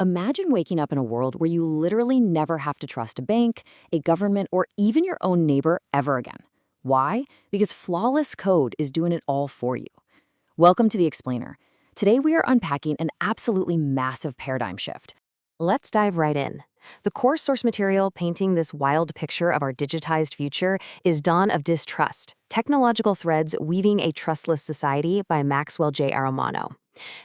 Imagine waking up in a world where you literally never have to trust a bank, a government, or even your own neighbor ever again. Why? Because flawless code is doing it all for you. Welcome to The Explainer. Today we are unpacking an absolutely massive paradigm shift. Let's dive right in. The core source material painting this wild picture of our digitized future is Dawn of Distrust, Technological Threads Weaving a Trustless Society by Maxwell J. Aramano.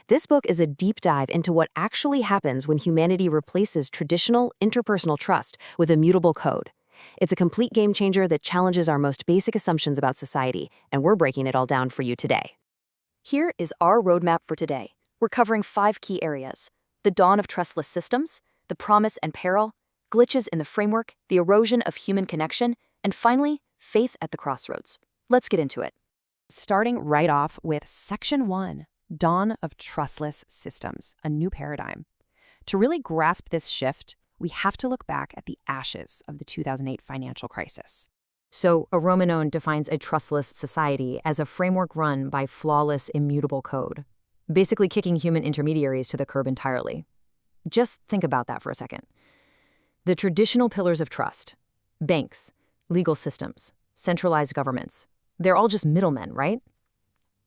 This book is a deep dive into what actually happens when humanity replaces traditional interpersonal trust with immutable code. It's a complete game changer that challenges our most basic assumptions about society, and we're breaking it all down for you today. Here is our roadmap for today. We're covering 5 key areas: the dawn of trustless systems, the promise and peril, glitches in the framework, the erosion of human connection, and finally, faith at the crossroads. Let's get into it. Starting right off with Section 1, Dawn of Trustless Systems, a new paradigm. To really grasp this shift, we have to look back at the ashes of the 2008 financial crisis. So, Aramano defines a trustless society as a framework run by flawless, immutable code, basically kicking human intermediaries to the curb entirely. Just think about that for a second. The traditional pillars of trust, banks, legal systems, centralized governments, they're all just middlemen, right?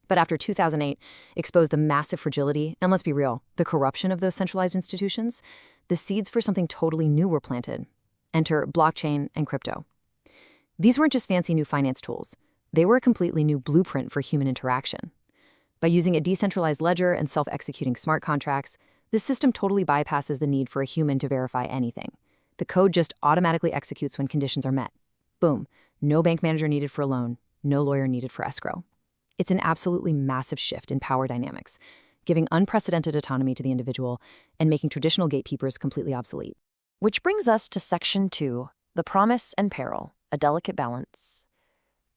But after 2008 exposed the massive fragility, and let's be real, the corruption of those centralized institutions, the seeds for something totally new were planted. Enter blockchain and crypto. These weren't just fancy new finance tools. They were a completely new blueprint for human interaction. By using a decentralized ledger and self-executing smart contracts, this system totally bypasses the need for a human to verify anything. The code just automatically executes when conditions are met. Boom, no bank manager needed for a loan, no lawyer needed for escrow. It's an absolutely massive shift in power dynamics, giving unprecedented autonomy to the individual and making traditional gatekeepers completely obsolete. Which brings us to Section 2, the promise and peril, a delicate balance.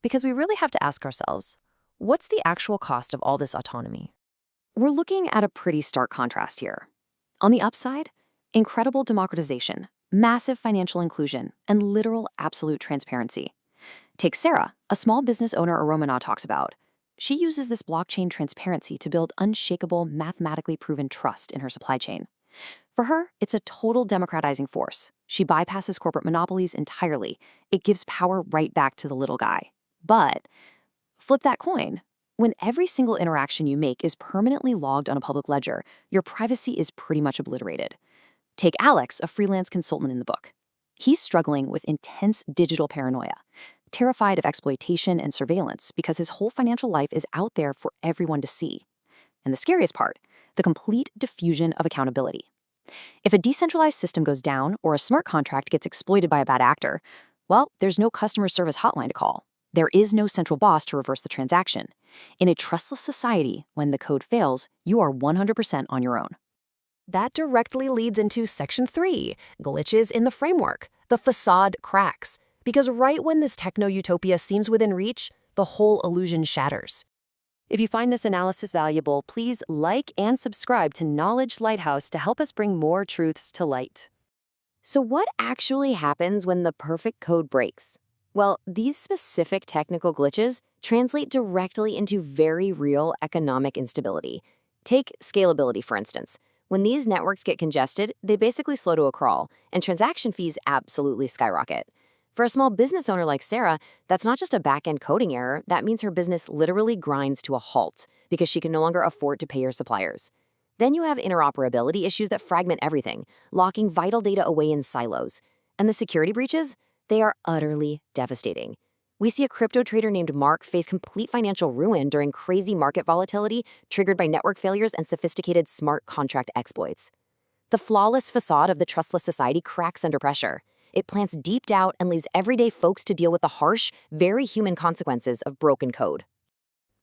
Because we really have to ask ourselves, what's the actual cost of all this autonomy? We're looking at a pretty stark contrast here. On the upside, incredible democratization, massive financial inclusion, and literal absolute transparency. Take Sarah, a small business owner Aramano talks about. She uses this blockchain transparency to build unshakable, mathematically proven trust in her supply chain. For her, it's a total democratizing force. She bypasses corporate monopolies entirely. It gives power right back to the little guy. But flip that coin. When every single interaction you make is permanently logged on a public ledger, your privacy is pretty much obliterated. Take Alex, a freelance consultant in the book. He's struggling with intense digital paranoia, terrified of exploitation and surveillance because his whole financial life is out there for everyone to see. And the scariest part, the complete diffusion of accountability. If a decentralized system goes down or a smart contract gets exploited by a bad actor, well, there's no customer service hotline to call. There is no central boss to reverse the transaction. In a trustless society, when the code fails, you are 100% on your own. That directly leads into Section 3, glitches in the framework. The facade cracks. Because right when this techno-utopia seems within reach, the whole illusion shatters. If you find this analysis valuable, please like and subscribe to Knowledge Lighthouse to help us bring more truths to light. So what actually happens when the perfect code breaks? Well, these specific technical glitches translate directly into very real economic instability. Take scalability, for instance. When these networks get congested, they basically slow to a crawl, and transaction fees absolutely skyrocket. For a small business owner like Sarah, that's not just a back-end coding error, that means her business literally grinds to a halt because she can no longer afford to pay her suppliers. Then you have interoperability issues that fragment everything, locking vital data away in silos. And the security breaches? They are utterly devastating. We see a crypto trader named Mark face complete financial ruin during crazy market volatility triggered by network failures and sophisticated smart contract exploits. The flawless facade of the trustless society cracks under pressure. It plants deep doubt and leaves everyday folks to deal with the harsh, very human consequences of broken code.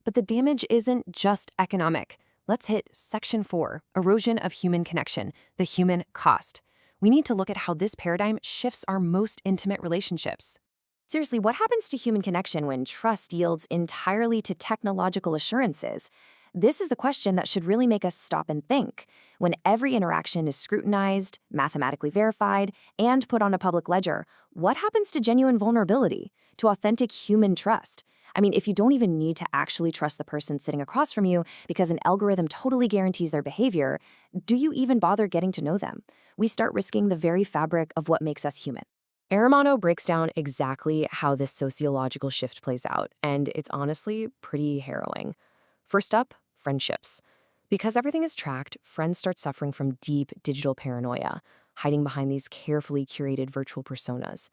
But the damage isn't just economic. Let's hit Section 4, erosion of human connection, the human cost. We need to look at how this paradigm shifts our most intimate relationships. Seriously, what happens to human connection when trust yields entirely to technological assurances? This is the question that should really make us stop and think. When every interaction is scrutinized, mathematically verified, and put on a public ledger, what happens to genuine vulnerability, to authentic human trust? I mean, if you don't even need to actually trust the person sitting across from you because an algorithm totally guarantees their behavior, do you even bother getting to know them? We start risking the very fabric of what makes us human. Aramano breaks down exactly how this sociological shift plays out, and it's honestly pretty harrowing. First up, friendships. Because everything is tracked, friends start suffering from deep digital paranoia, hiding behind these carefully curated virtual personas.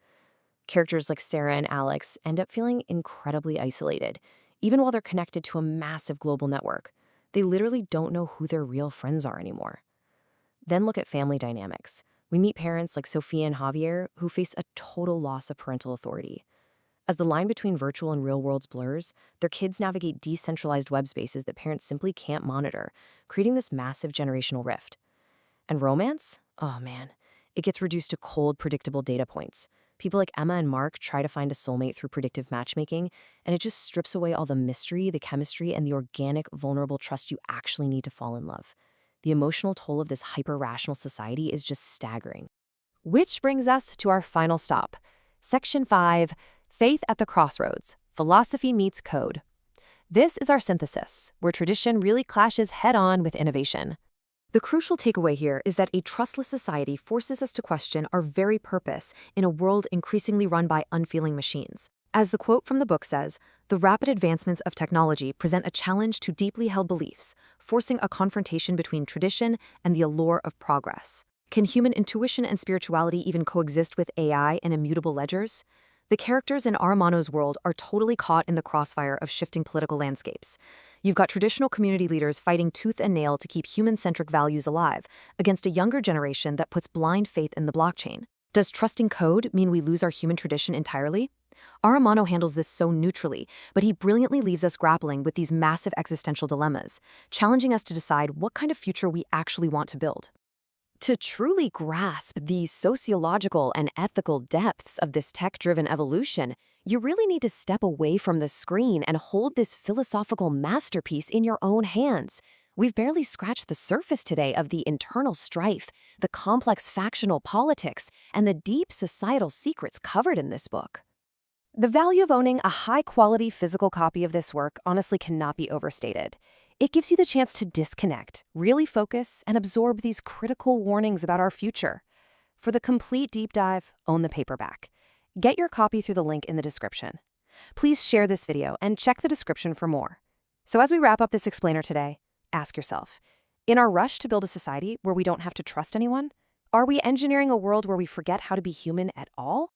Characters like Sarah and Alex end up feeling incredibly isolated, even while they're connected to a massive global network. They literally don't know who their real friends are anymore. Then look at family dynamics. We meet parents like Sophia and Javier who face a total loss of parental authority. As the line between virtual and real worlds blurs, their kids navigate decentralized web spaces that parents simply can't monitor, creating this massive generational rift. And romance? Oh man, it gets reduced to cold, predictable data points. People like Emma and Mark try to find a soulmate through predictive matchmaking, and it just strips away all the mystery, the chemistry, and the organic, vulnerable trust you actually need to fall in love. The emotional toll of this hyper-rational society is just staggering. Which brings us to our final stop. Section 5, Faith at the Crossroads, Philosophy Meets Code. This is our synthesis, where tradition really clashes head-on with innovation. The crucial takeaway here is that a trustless society forces us to question our very purpose in a world increasingly run by unfeeling machines. As the quote from the book says, the rapid advancements of technology present a challenge to deeply held beliefs, forcing a confrontation between tradition and the allure of progress. Can human intuition and spirituality even coexist with AI and immutable ledgers? The characters in Aramano's world are totally caught in the crossfire of shifting political landscapes. You've got traditional community leaders fighting tooth and nail to keep human-centric values alive against a younger generation that puts blind faith in the blockchain. Does trusting code mean we lose our human tradition entirely? Aramano handles this so neutrally, but he brilliantly leaves us grappling with these massive existential dilemmas, challenging us to decide what kind of future we actually want to build. To truly grasp the sociological and ethical depths of this tech-driven evolution, you really need to step away from the screen and hold this philosophical masterpiece in your own hands. We've barely scratched the surface today of the internal strife, the complex factional politics, and the deep societal secrets covered in this book. The value of owning a high-quality physical copy of this work honestly cannot be overstated. It gives you the chance to disconnect, really focus, and absorb these critical warnings about our future. For the complete deep dive, own the paperback. Get your copy through the link in the description. Please share this video and check the description for more. So as we wrap up this explainer today, ask yourself, in our rush to build a society where we don't have to trust anyone, are we engineering a world where we forget how to be human at all?